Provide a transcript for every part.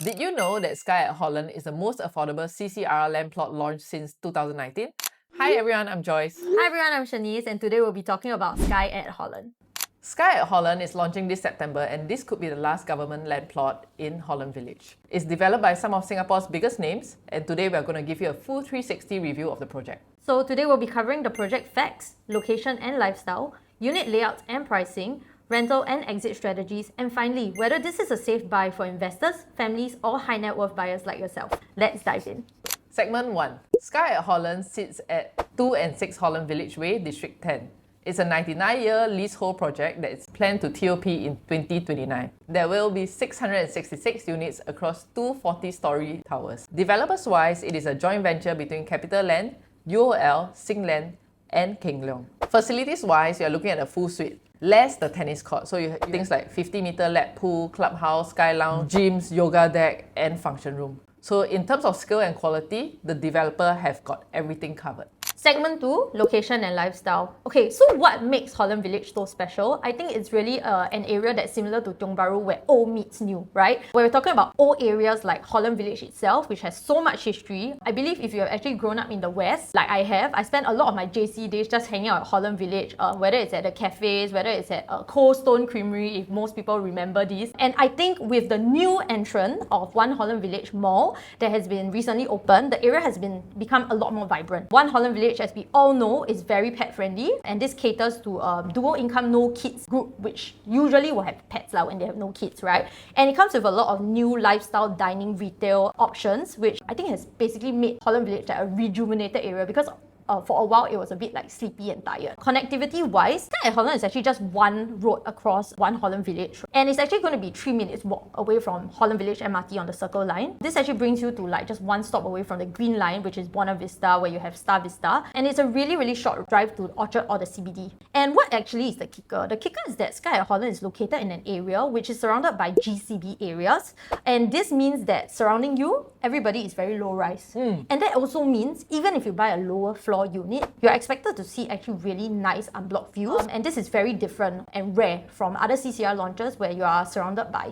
Did you know that Skye at Holland is the most affordable CCR land plot launched since 2019? Hi everyone, I'm Joyce. Hi everyone, I'm Shanice, and today we'll be talking about Skye at Holland. Skye at Holland is launching this September, and this could be the last government land plot in Holland Village. It's developed by some of Singapore's biggest names, and today we're going to give you a full 360 review of the project. So today we'll be covering the project facts, location and lifestyle, unit layouts and pricing, rental and exit strategies, and finally, whether this is a safe buy for investors, families, or high net worth buyers like yourself. Let's dive in. Segment 1. Skye at Holland sits at 2 and 6 Holland Village Way, District 10. It's a 99-year leasehold project that is planned to TOP in 2029. There will be 666 units across two 40-storey towers. Developers-wise, it is a joint venture between CapitaLand, UOL, Singland, and Keng Leong. Facilities-wise, you are looking at a full suite. Less the tennis court, so you have things like 50-meter lap pool, clubhouse, sky lounge, gyms, yoga deck, and function room. So in terms of scale and quality, the developer have got everything covered. Segment 2, location and lifestyle. Okay, so what makes Holland Village so special? I think it's really an area that's similar to Tiong Bahru where old meets new, right? Where we're talking about old areas like Holland Village itself, which has so much history. I believe if you have actually grown up in the West, like I have, I spent a lot of my JC days just hanging out at Holland Village, whether it's at the cafes, whether it's at Cold Stone Creamery, if most people remember this. And I think with the new entrant of One Holland Village Mall that has been recently opened, the area has become a lot more vibrant. One Holland Village, as we all know, is very pet friendly, and this caters to a dual income no kids group, which usually will have pets when they have no kids, right? And it comes with a lot of new lifestyle dining retail options, which I think has basically made Holland Village like a rejuvenated area, because for a while it was a bit like sleepy and tired. Connectivity wise, Skye at Holland is actually just one road across One Holland Village, and it's actually going to be 3 minutes walk away from Holland Village MRT on the Circle Line. This actually brings you to like just one stop away from the Green Line, which is Buona Vista, where you have Star Vista, and it's a really short drive to Orchard or the CBD. And what actually is the kicker? The kicker is that Skye at Holland is located in an area which is surrounded by GCB areas, and this means that surrounding you, everybody is very low rise. And that also means even if you buy a lower floor unit, you're expected to see actually really nice unblocked views, and this is very different and rare from other CCR launches where you are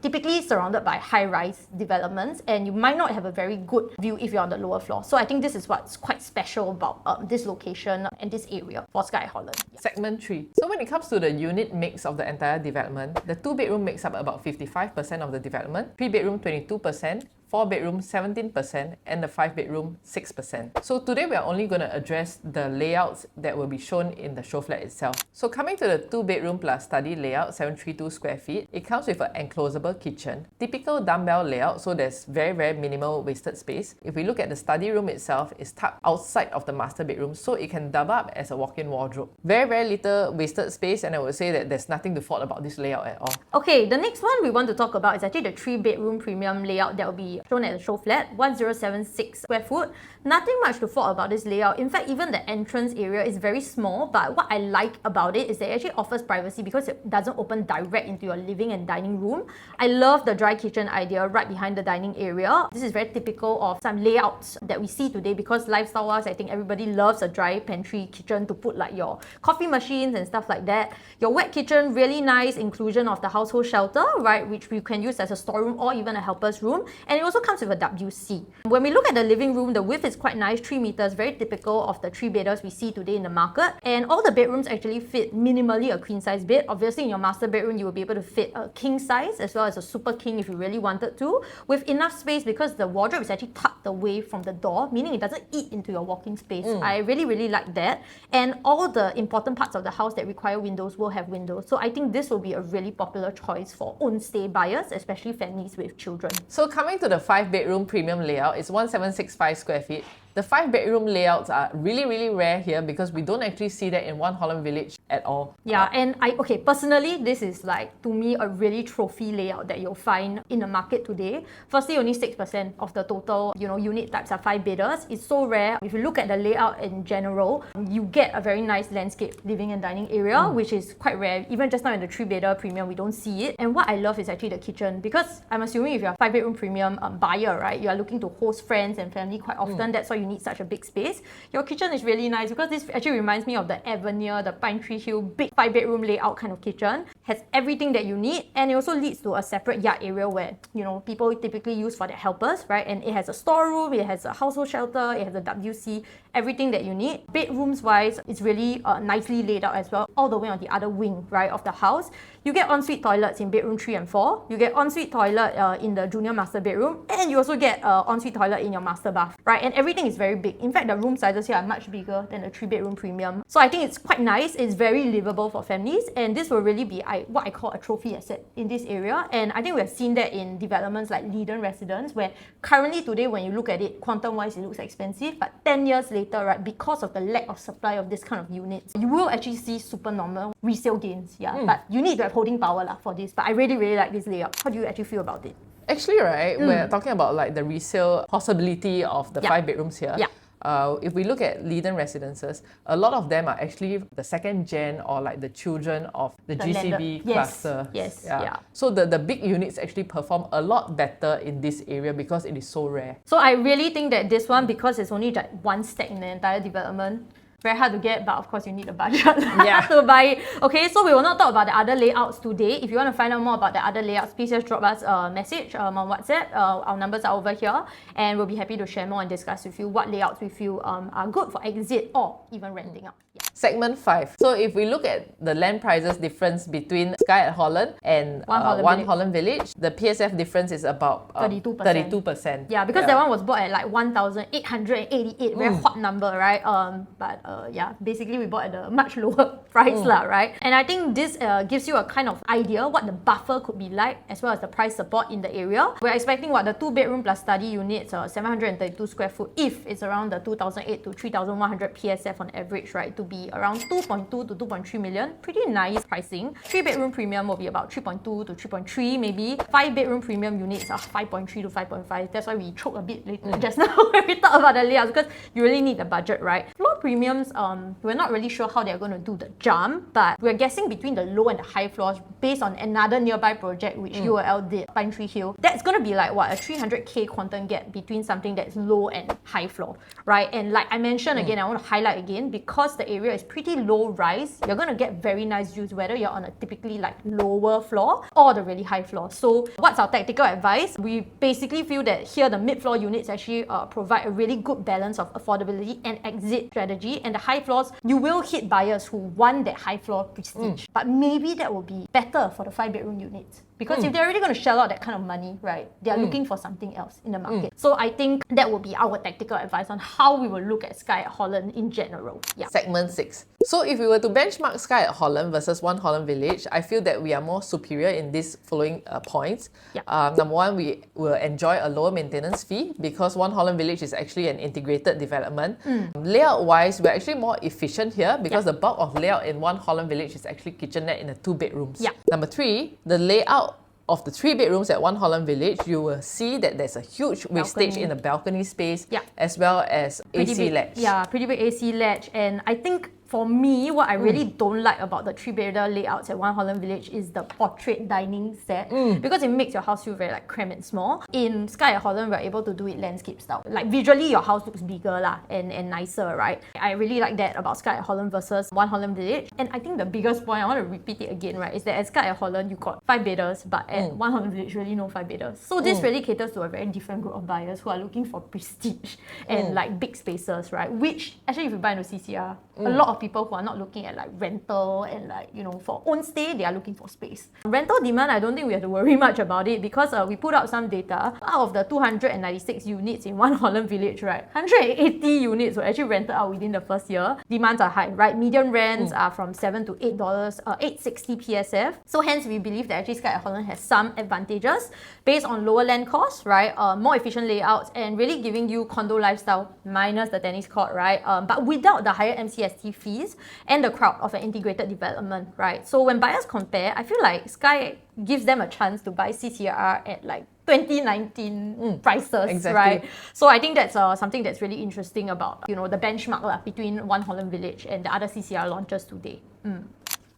typically surrounded by high-rise developments, and you might not have a very good view if you're on the lower floor. So I think this is what's quite special about this location and this area for Skye at Holland. Yeah. Segment 3. So when it comes to the unit mix of the entire development, the 2-bedroom makes up about 55% of the development, 3-bedroom 22%, 4-bedroom 17%, and the 5-bedroom 6%. So today we are only going to address the layouts that will be shown in the Showflat itself. So coming to the 2-bedroom plus study layout, 732 square feet, it comes with an enclosable kitchen, typical dumbbell layout, so there's very minimal wasted space. If we look at the study room itself, it's tucked outside of the master bedroom, so it can double up as a walk-in wardrobe. Very little wasted space, and I would say that there's nothing to fault about this layout at all. Okay, the next one we want to talk about is actually the 3-bedroom premium layout that will be shown at the Showflat, 1076 square foot. Nothing much to fault about this layout. In fact, even the entrance area is very small, but what I like about it is that it actually offers privacy because it doesn't open direct into your living and dining room. I love the dry kitchen idea right behind the dining area. This is very typical of some layouts that we see today, because lifestyle-wise, I think everybody loves a dry pantry kitchen to put like your coffee machines and stuff like that. Your wet kitchen, really nice inclusion of the household shelter, right, which we can use as a storeroom or even a helper's room. And it also comes with a WC. When we look at the living room, the width is quite nice, 3 meters, very typical of the 3-bedders we see today in the market. And all the bedrooms actually fit minimally a queen size bed. Obviously in your master bedroom, you will be able to fit a king size as well as a super king if you really wanted to, with enough space because the wardrobe is actually tucked away from the door, meaning it doesn't eat into your walking space. I really like that. And all the important parts of the house that require windows will have windows. So I think this will be a really popular choice for own stay buyers, especially families with children. So coming to the 5-bedroom premium layout, it's 1765 square feet. The 5-bedroom layouts are really rare here because we don't actually see that in One Holland Village at all. Yeah, and personally, this is like, to me, a really trophy layout that you'll find in the market today. Firstly, only 6% of the total, unit types are 5-bedders. It's so rare. If you look at the layout in general, you get a very nice landscape living and dining area, which is quite rare. Even just now in the 3-bedder premium, we don't see it. And what I love is actually the kitchen, because I'm assuming if you're a 5-bedroom premium buyer, right, you are looking to host friends and family quite often. That's why you need such a big space. Your kitchen is really nice because this actually reminds me of the Avenir, the pine tree Tree Hill, big 5-bedroom layout kind of kitchen. Has everything that you need, and it also leads to a separate yard area where, you know, people typically use for their helpers, right? And it has a storeroom, it has a household shelter, it has a WC, everything that you need. Bedrooms wise, it's really nicely laid out as well, all the way on the other wing, right, of the house. You get ensuite toilets in bedroom 3 and 4. You get ensuite toilet in the junior master bedroom, and you also get ensuite toilet in your master bath, right? And everything is very big. In fact, the room sizes here are much bigger than the 3-bedroom premium. So I think it's quite nice. It's very livable for families, and this will really be what I call a trophy asset in this area. And I think we have seen that in developments like Leiden Residence, where currently today when you look at it, quantum-wise it looks expensive, but 10 years later, right, because of the lack of supply of this kind of units, you will actually see super normal resale gains. Yeah, but you need to have holding power for this. But I really, really like this layout. How do you actually feel about it? Actually, right, we're talking about like the resale possibility of the 5 bedrooms here. Yeah. If we look at Leiden Residences, a lot of them are actually the second gen or like the children of the GCB cluster. Yes. So the big units actually perform a lot better in this area because it is so rare. So I really think that this one, because it's only like one stack in the entire development, very hard to get, but of course you need a budget to buy it. Okay, so we will not talk about the other layouts today. If you want to find out more about the other layouts, please just drop us a message on WhatsApp. Our numbers are over here, and we'll be happy to share more and discuss with you what layouts we feel are good for exit or even renting out. Yeah. Segment 5. So if we look at the land prices difference between Skye at Holland and Holland Village, the PSF difference is about 32%. Yeah, because that one was bought at like 1,888, very hot number, right? But basically we bought at a much lower price, right? And I think this gives you a kind of idea what the buffer could be like, as well as the price support in the area. We're expecting the 2-bedroom plus study units, 732 square foot, if it's around the 2,008 to 3,100 PSF on average, right, to be around 2.2 to 2.3 million. Pretty nice pricing. 3-bedroom premium will be about 3.2 to 3.3 maybe. 5-bedroom premium units are 5.3 to 5.5. That's why we choked a bit later just now when we talk about the layouts, because you really need the budget, right? Floor premiums, we're not really sure how they're going to do the jump, but we're guessing between the low and the high floors based on another nearby project which UOL did, Pine Tree Hill. That's going to be like what, a 300k quantum gap between something that's low and high floor, right? And like I mentioned again, I want to highlight again, because the area is pretty low rise, you're going to get very nice views whether you're on a typically like lower floor or the really high floor. So what's our tactical advice? We basically feel that here the mid-floor units actually provide a really good balance of affordability and exit strategy, and the high floors, you will hit buyers who want that high floor prestige, but maybe that will be better for the 5-bedroom units. Because if they're already going to shell out that kind of money, right, they are looking for something else in the market. So I think that will be our tactical advice on how we will look at Skye at Holland in general. Yeah. Segment 6. So if we were to benchmark Skye at Holland versus Holland Village, I feel that we are more superior in these following points. Yeah. Number one, we will enjoy a lower maintenance fee because Holland Village is actually an integrated development. Layout-wise, we're actually more efficient here because the bulk of layout in Holland Village is actually kitchenette in the 2 bedrooms. Yeah. Number 3, the layout of the 3 bedrooms at Holland Village, you will see that there's a huge wastage in the balcony space, as well as AC latch. Yeah, pretty big AC latch. And I think for me, what I really don't like about the 3-bedder layouts at Holland Village is the portrait dining set, because it makes your house feel very like cramped and small. In Skye at Holland, we're able to do it landscape style. Like visually, your house looks bigger and nicer, right? I really like that about Skye at Holland versus Holland Village. And I think the biggest point, I want to repeat it again, right, is that at Skye at Holland, you got 5 bedders, but at Holland Village, really no 5 bedders. So this really caters to a very different group of buyers who are looking for prestige and like big spaces, right? Which actually, if you buy into CCR, a lot of people who are not looking at like rental and like, you know, for own stay, they are looking for space. Rental demand, I don't think we have to worry much about it because we put out some data. Out of the 296 units in Holland Village, right, 180 units were actually rented out within the first year. Demands are high, right? Median rents are from $7 to $8, $8.60 PSF. So hence we believe that actually Skye at Holland has some advantages based on lower land costs, right? More efficient layouts and really giving you condo lifestyle minus the tennis court, right? But without the higher MCST fees and the crowd of an integrated development, right? So when buyers compare, I feel like Skye gives them a chance to buy CCR at like 2019 prices, right? So I think that's something that's really interesting about, you know, the benchmark between Holland Village and the other CCR launches today.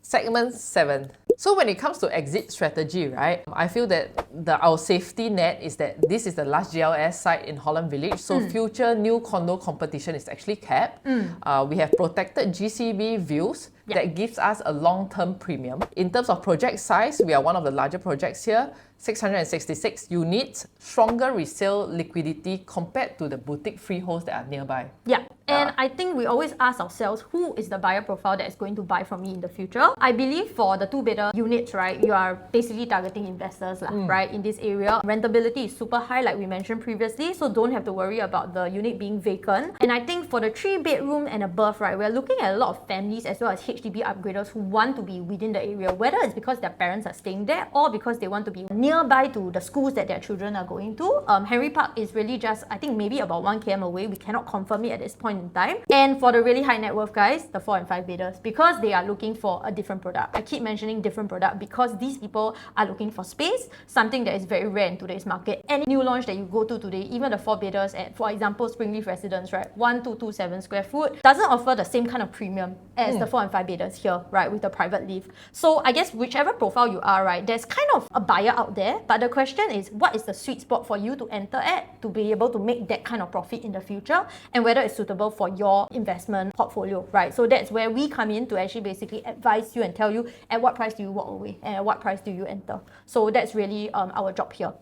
Segment 7. So when it comes to exit strategy, right, I feel that our safety net is that this is the last GLS site in Holland Village, so future new condo competition is actually capped. We have protected GCB views that gives us a long-term premium. In terms of project size, we are one of the larger projects here, 666 units, stronger resale liquidity compared to the boutique freeholds that are nearby. Yeah, and I think we always ask ourselves, who is the buyer profile that is going to buy from me in the future? I believe for the two-bedder units, right, you are basically targeting investors, right, in this area. Rentability is super high, like we mentioned previously, so don't have to worry about the unit being vacant. And I think for the 3-bedroom and above, right, we're looking at a lot of families as well as HDB upgraders who want to be within the area, whether it's because their parents are staying there or because they want to be nearby to the schools that their children are going to. Henry Park is really just, I think, maybe about 1 km away. We cannot confirm it at this point in time. And for the really high net worth guys, the 4 and 5 bedders, because they are looking for a different product. I keep mentioning different product because these people are looking for space, something that is very rare in today's market. Any new launch that you go to today, even the 4 bedders at, for example, Springleaf Residence, right, 1227 square foot, doesn't offer the same kind of premium as the 4 and 5 bedders here, right, with the private lift. So I guess whichever profile you are, right, there's kind of a buyer out there, but the question is, what is the sweet spot for you to enter at to be able to make that kind of profit in the future, and whether it's suitable for your investment portfolio, right? So that's where we come in to actually basically advise you and tell you at what price do you walk away and at what price do you enter. So that's really our job here.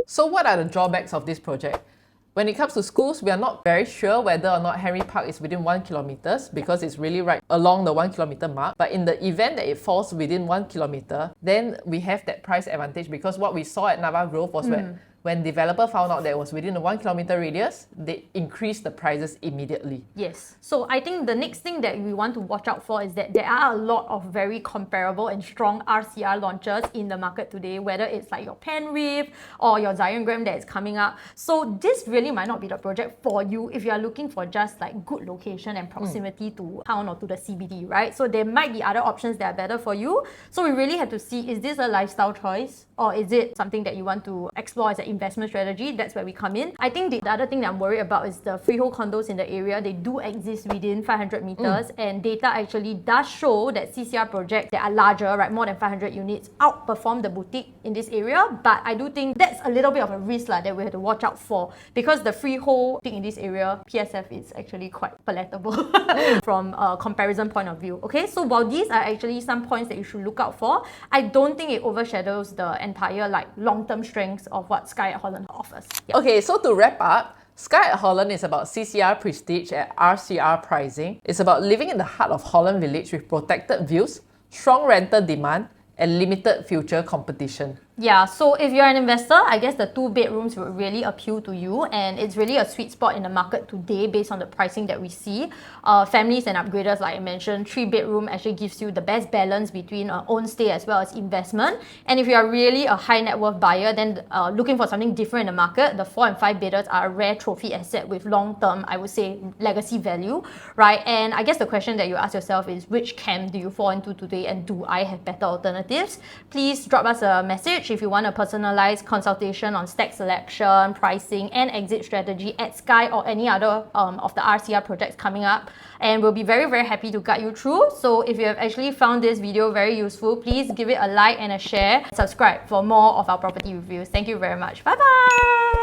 So what are the drawbacks of this project? When it comes to schools, we are not very sure whether or not Henry Park is within 1 kilometer because it's really right along the 1 kilometer mark. But in the event that it falls within 1 kilometer, then we have that price advantage, because what we saw at Nava Grove was when developer found out that it was within a 1 kilometer radius, they increased the prices immediately. Yes. So I think the next thing that we want to watch out for is that there are a lot of very comparable and strong RCR launches in the market today, whether it's like your Penrith or your Zion Graham that is coming up. So this really might not be the project for you if you are looking for just like good location and proximity to town or to the CBD, right? So there might be other options that are better for you. So we really have to see, is this a lifestyle choice or is it something that you want to explore as an investment strategy? That's where we come in. I think the other thing that I'm worried about is the freehold condos in the area. They do exist within 500 meters and data actually does show that CCR projects that are larger, right, more than 500 units, outperform the boutique in this area. But I do think that's a little bit of a risk that we have to watch out for, because the freehold thing in this area, PSF is actually quite palatable from a comparison point of view. Okay, so while these are actually some points that you should look out for, I don't think it overshadows the entire like long-term strengths of what Skye at Holland offers. Yep. Okay, so to wrap up, Skye at Holland is about CCR prestige at RCR pricing. It's about living in the heart of Holland Village with protected views, strong rental demand, and limited future competition. Yeah, so if you're an investor, I guess the 2 bedrooms would really appeal to you, and it's really a sweet spot in the market today based on the pricing that we see. Families and upgraders, like I mentioned, 3 bedroom actually gives you the best balance between own stay as well as investment. And if you are really a high net worth buyer, then looking for something different in the market, the 4 and 5 bedders are a rare trophy asset with long-term, I would say, legacy value, right? And I guess the question that you ask yourself is, which camp do you fall into today, and do I have better alternatives? Please drop us a message if you want a personalized consultation on stack selection, pricing, and exit strategy at Skye or any other of the RCR projects coming up. And we'll be very, very happy to guide you through. So if you have actually found this video very useful, please give it a like and a share. Subscribe for more of our property reviews. Thank you very much. Bye-bye!